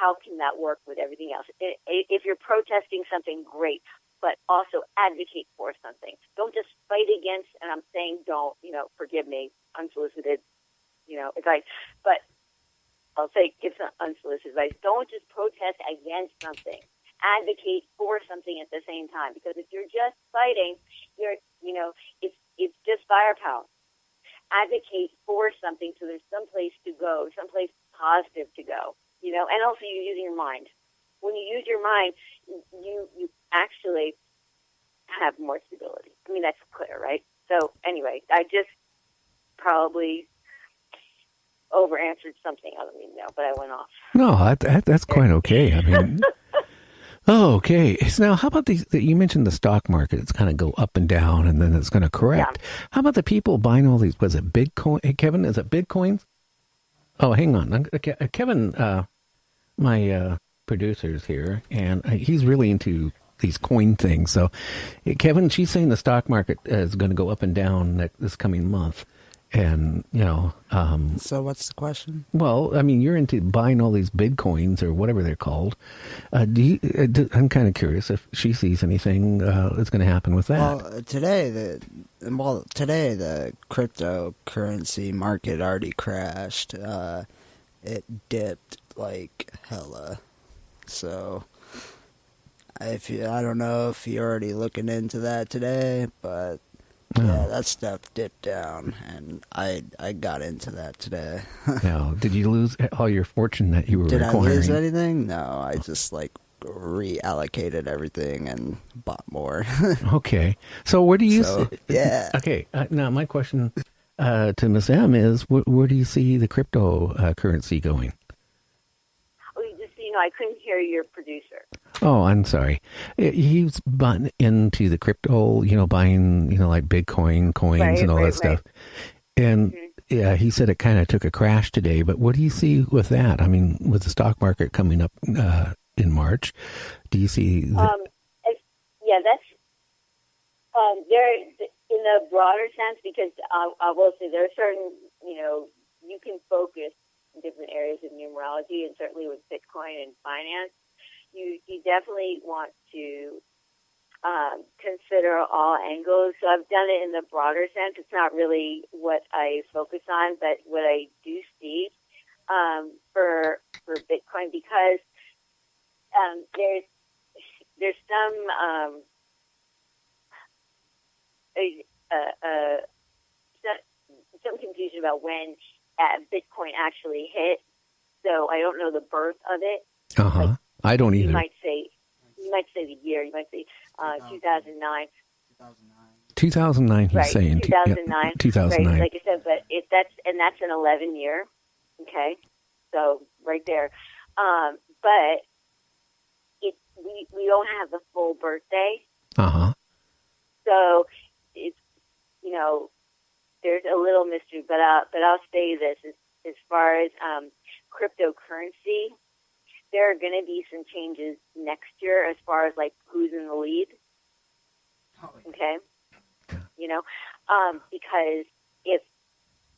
how can that work with everything else? If you're protesting something, great, but also advocate for something. Don't just fight against, and I'm saying don't, forgive me, unsolicited, advice, but I'll say give some unsolicited advice. Don't just protest against something. Advocate for something at the same time, because if you're just fighting, it's just firepower. Advocate for something so there's some place to go, someplace positive to go, and also you're using your mind. When you use your mind, you actually have more stability. I mean, that's clear, right? So anyway, I just probably over-answered something. I don't even know, but I went off. No, that's quite okay. I mean... Oh, okay. So now, how about you mentioned the stock market. It's kind of go up and down, and then it's going to correct. Yeah. How about the people buying all these? Was it Bitcoin? Hey, Kevin, is it Bitcoins? Oh, hang on. Kevin, my producer's here, and he's really into these coin things. So, Kevin, she's saying the stock market is going to go up and down this coming month. And, so what's the question? Well, I mean, you're into buying all these Bitcoins or whatever they're called. I'm kind of curious if she sees anything that's going to happen with that. Well, today the cryptocurrency market already crashed. It dipped like hella. So I don't know if you're already looking into that today, but yeah, that stuff dipped down, and I got into that today. Now, did you lose all your fortune that you were acquiring? Did I lose anything? No, I just reallocated everything and bought more. Okay, so where do you? Yeah. Okay, now my question to Ms. M is, where do you see the cryptocurrency going? I couldn't hear your producer. Oh, I'm sorry. He's bought into the crypto, buying, like Bitcoin coins and all that stuff. And yeah, he said it kind of took a crash today. But what do you see with that? I mean, with the stock market coming up in March, do you see? Yeah, that's there in the broader sense, because I will say there are certain, you can focus different areas of numerology, and certainly with Bitcoin and finance, you definitely want to consider all angles. So I've done it in the broader sense. It's not really what I focus on, but what I do see for Bitcoin, because there's some confusion about when Bitcoin actually hit, so I don't know the birth of it. Like, I don't either. You might say the year. You might say 2009. 2009. He's saying 2009. 2009. Right, like I said, but that's an 11 year. Okay, so right there. But we don't have the full birthday. So it's there's a little mystery, but I'll say this: as far as cryptocurrency, there are going to be some changes next year as far as who's in the lead. Okay, because if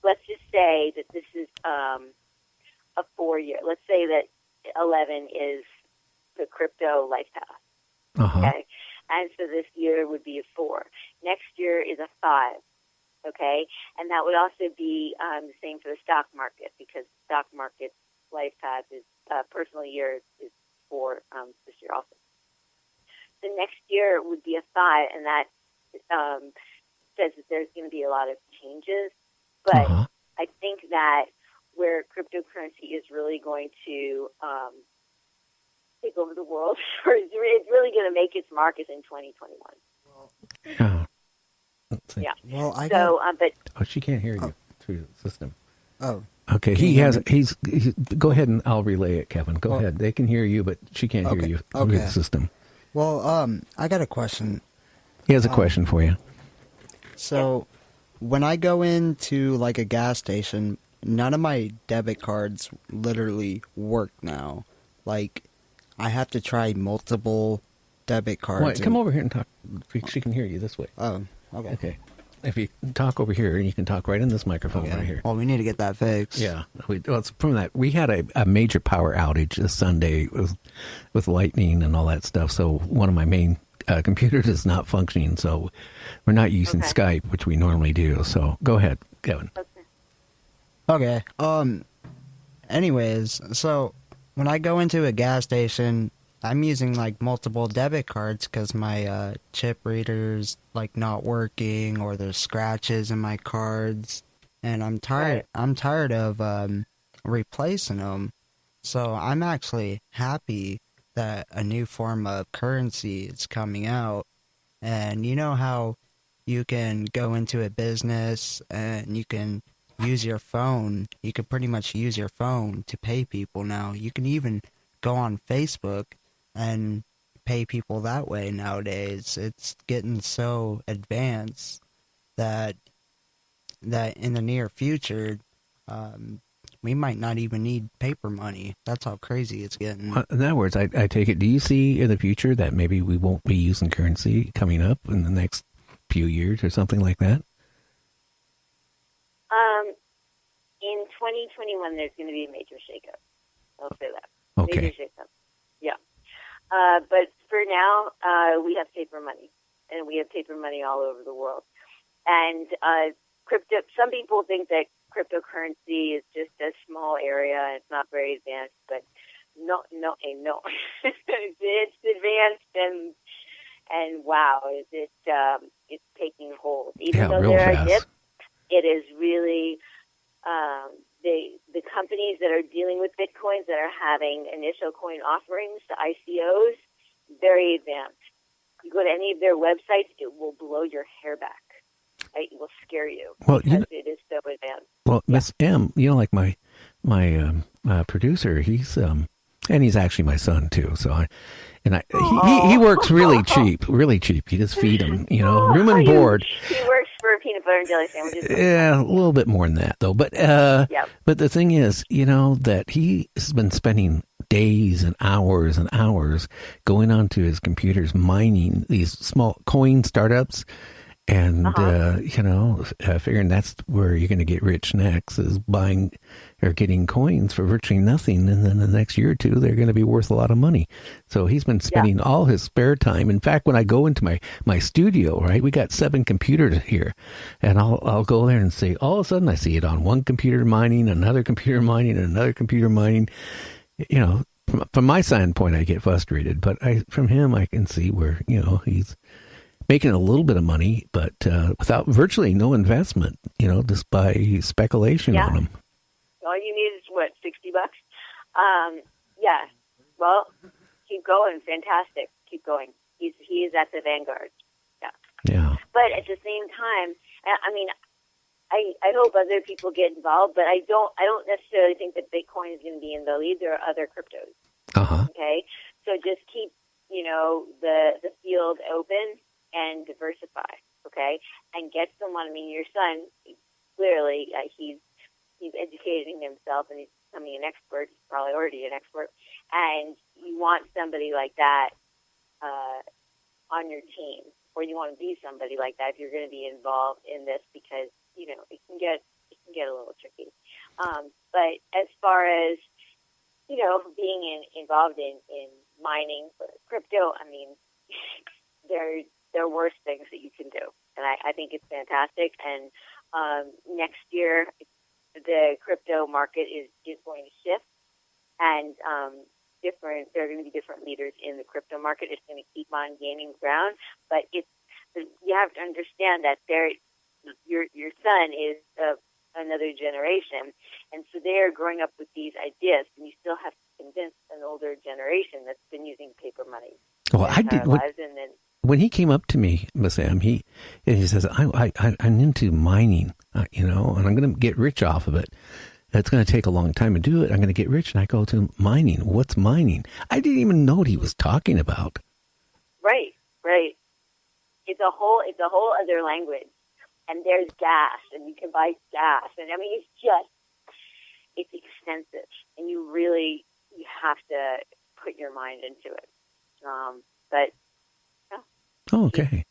let's just say that this is a 4-year. Let's say that 11 is the crypto life path. Okay, and so this year would be a 4. Next year is a 5. Okay, and that would also be the same for the stock market, because stock market life path is personal year is 4 this year also. The next year would be a 5, and that says that there's going to be a lot of changes. But I think that where cryptocurrency is really going to take over the world, it's really going to make its mark is in 2021. Yeah. Yeah. Well, but she can't hear you through the system. Oh. Okay. He's go ahead and I'll relay it, Kevin. Go ahead. They can hear you, but she can't hear you through the system. Well, I got a question. He has a question for you. So, when I go into a gas station, none of my debit cards literally work now. I have to try multiple debit cards. Wait, come over here and talk. She can hear you this way. Oh, okay. Okay. if you talk over here, you can talk right in this microphone right here. Well, we need to get that fixed. Yeah. It's from that. We had a major power outage this Sunday with lightning and all that stuff. So one of my main computers is not functioning. So we're not using Skype, which we normally do. So go ahead, Kevin. Okay. Anyways, so when I go into a gas station, I'm using like multiple debit cards because my chip reader's like not working, or there's scratches in my cards, and I'm tired. I'm tired of replacing them. So I'm actually happy that a new form of currency is coming out. And you know how you can go into a business and you can use your phone. You can pretty much use your phone to pay people now. You can even go on Facebook and pay people that way nowadays. It's getting so advanced that in the near future, we might not even need paper money. That's how crazy it's getting. In other words, I take it, do you see in the future that maybe we won't be using currency coming up in the next few years or something like that? In 2021, there's going to be a major shakeup. I'll say that. Okay. Major shakeup. Yeah. But for now, we have paper money, and we have paper money all over the world. And crypto. Some people think that cryptocurrency is just a small area; it's not very advanced. But no. It's advanced, and wow, it's taking hold. Even though there are dips, it is really the companies that are dealing with Bitcoins that are having initial coin offerings, the ICOs, very advanced. You go to any of their websites, it will blow your hair back. Right? It will scare you because it is so advanced. Well, Miss M, like my producer, he's and he's actually my son too. So he works really cheap. You just feed him, room and board. He works for peanut butter and jelly sandwiches. Yeah, a little bit more than that though. But but the thing is, that he has been spending days and hours going onto his computers mining these small coin startups. And, figuring that's where you're going to get rich next is buying or getting coins for virtually nothing. And then the next year or two, they're going to be worth a lot of money. So he's been spending all his spare time. In fact, when I go into my studio, right, we got 7 computers here, and I'll go there and say, all of a sudden I see it on one computer mining, another computer mining, and another computer mining. From my standpoint, I get frustrated, but from him, I can see where, he's making a little bit of money, but without virtually no investment, just by speculation on them. All you need is, $60? Yeah. Well, keep going. Fantastic. Keep going. He is at the vanguard. Yeah. Yeah. But at the same time, I hope other people get involved, but I don't necessarily think that Bitcoin is going to be in the lead. There are other cryptos. Okay? So just keep, the field open and diversify, okay? And get someone. Your son, clearly, he's educating himself and he's becoming an expert. He's probably already an expert. And you want somebody like that on your team, or you want to be somebody like that if you're going to be involved in this, because, it can get a little tricky. But as far as, being involved in mining for crypto, there are worse things that you can do. And I think it's fantastic. And next year, the crypto market is going to shift. And there are going to be different leaders in the crypto market. It's going to keep on gaining ground. But you have to understand that your son is another generation. And so they are growing up with these ideas. And you still have to convince an older generation that's been using paper money. Well, I did. When he came up to me, Miss Sam, he says, I'm into mining, and I'm going to get rich off of it. It's going to take a long time to do it. I'm going to get rich. And I go to mining. What's mining? I didn't even know what he was talking about. Right. It's a whole other language. And there's gas, and you can buy gas. And it's extensive. And you have to put your mind into it. But oh, okay.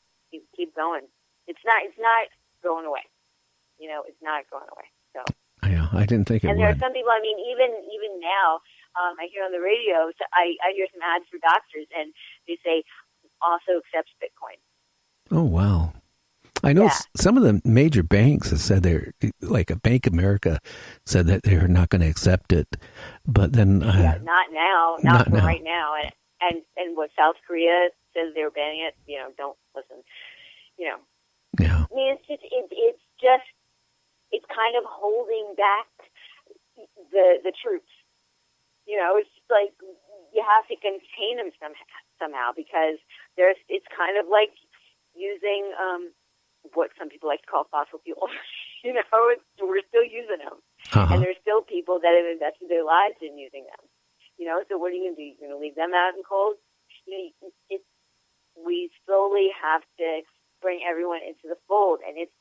Keep going. It's not going away. It's not going away. So yeah, I didn't think it would. And there are some people. I mean, even now, I hear on the radio. So I hear some ads for doctors, and they say also accepts Bitcoin. Oh wow! I know some of the major banks have said like a Bank of America said that they're not going to accept it, but then not now, not now. Right now, and what South Korea says they're banning it. Don't listen. Yeah. I mean, it's just it's kind of holding back the troops. It's just like you have to contain them somehow because it's kind of like using what some people like to call fossil fuels. We're still using them, and there's still people that have invested their lives in using them. So what are you going to do? You're going to leave them out in cold? We slowly have to bring everyone into the fold, and it's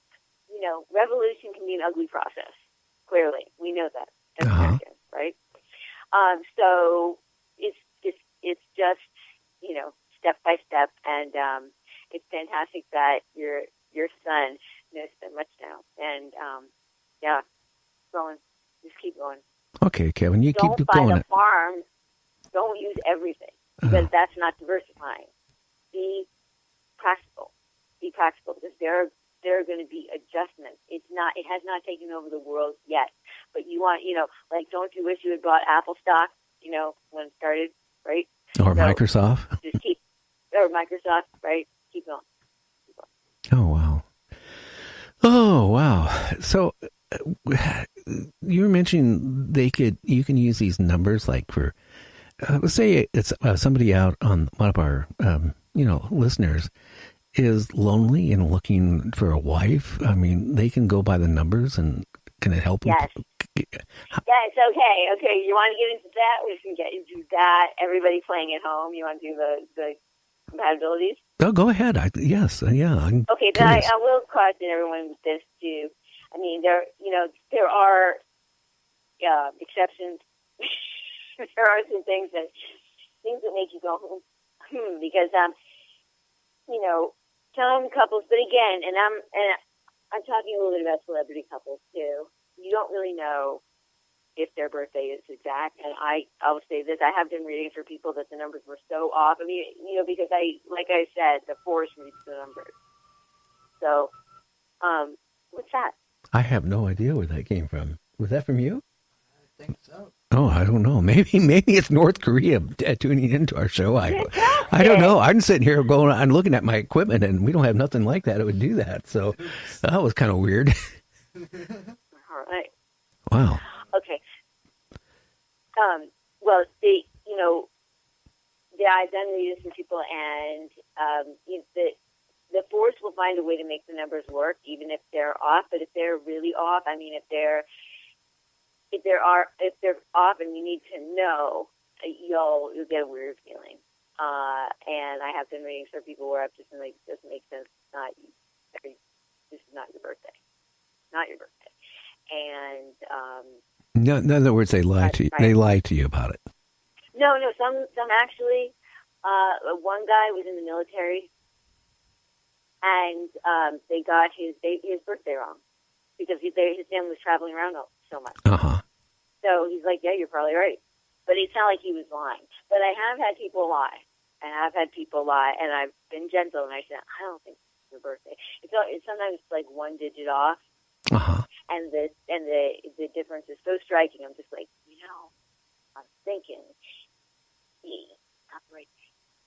revolution can be an ugly process. Clearly, we know that as Americans, right? So it's just step by step, and it's fantastic that your son knows so much now, and going, just keep going. Okay, Kevin, you don't keep buy going. The farm. Don't use everything because that's not diversifying. Be practical. Because there are going to be adjustments. It has not taken over the world yet. But you want, don't you wish you had bought Apple stock, when it started, right? Or Microsoft. Or Microsoft, right? Keep going. Oh wow. So you were mentioning you can use these numbers like for, let's say it's somebody out on one of our, listeners is lonely and looking for a wife. I mean, they can go by the numbers, and can it help them? Yes. Yeah, it's okay. Okay, you want to get into that? We can get into that. Everybody playing at home. You want to do the compatibilities? Oh, go ahead. Yes. Yeah. Okay, then I will caution everyone with this too. I mean, there are exceptions. There are some things that make you go because some couples, but again, and I'm talking a little bit about celebrity couples too. You don't really know if their birthday is exact, and I'll say this: I have been reading for people that the numbers were so off. I mean, because like I said, the force reads the numbers. So, what's that? I have no idea where that came from. Was that from you? I think so. Oh, I don't know. Maybe it's North Korea tuning into our show. I don't know. I'm sitting here I'm looking at my equipment, and we don't have nothing like that. It would do that. So that was kind of weird. All right. Wow. Okay. Well, I've done readings for people, and the force will find a way to make the numbers work, even if they're off. But if they're really off, I mean, if they're off, and you need to know, you'll get a weird feeling. And I have been readings for people where I've just been like, this makes sense. This is not your birthday. Not your birthday. And no, in other words, they lie to you. They lie to you about it. No. Some actually. One guy was in the military, and they got his birthday wrong because his family was traveling around so much. So he's like, "Yeah, you're probably right," but it's not like he was lying. But I have had people lie, and I've been gentle, and I said, "I don't think it's your birthday." It's sometimes like one digit off. And the difference is so striking. I'm just like, I'm thinking, not right.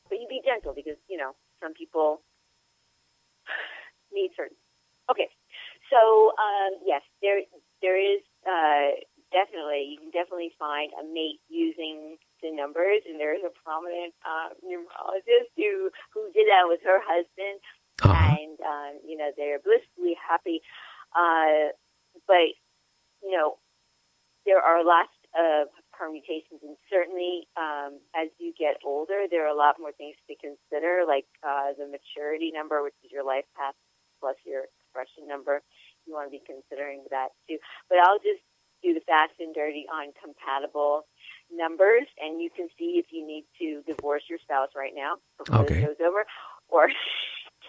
But you be gentle because some people need certain. Okay, so yes, there is definitely, you can definitely find a mate using the numbers, and there is a prominent numerologist who did that with her husband, and they're blissfully happy. But there are lots of permutations, and certainly as you get older, there are a lot more things to consider, like the maturity number, which is your life path plus your expression number. You want to be considering that too. But I'll just do the fast and dirty on compatible numbers, and you can see if you need to divorce your spouse right now before the show's over, or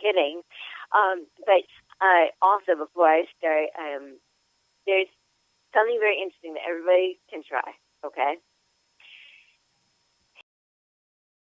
kidding. But also, before I start, there's something very interesting that everybody can try, okay?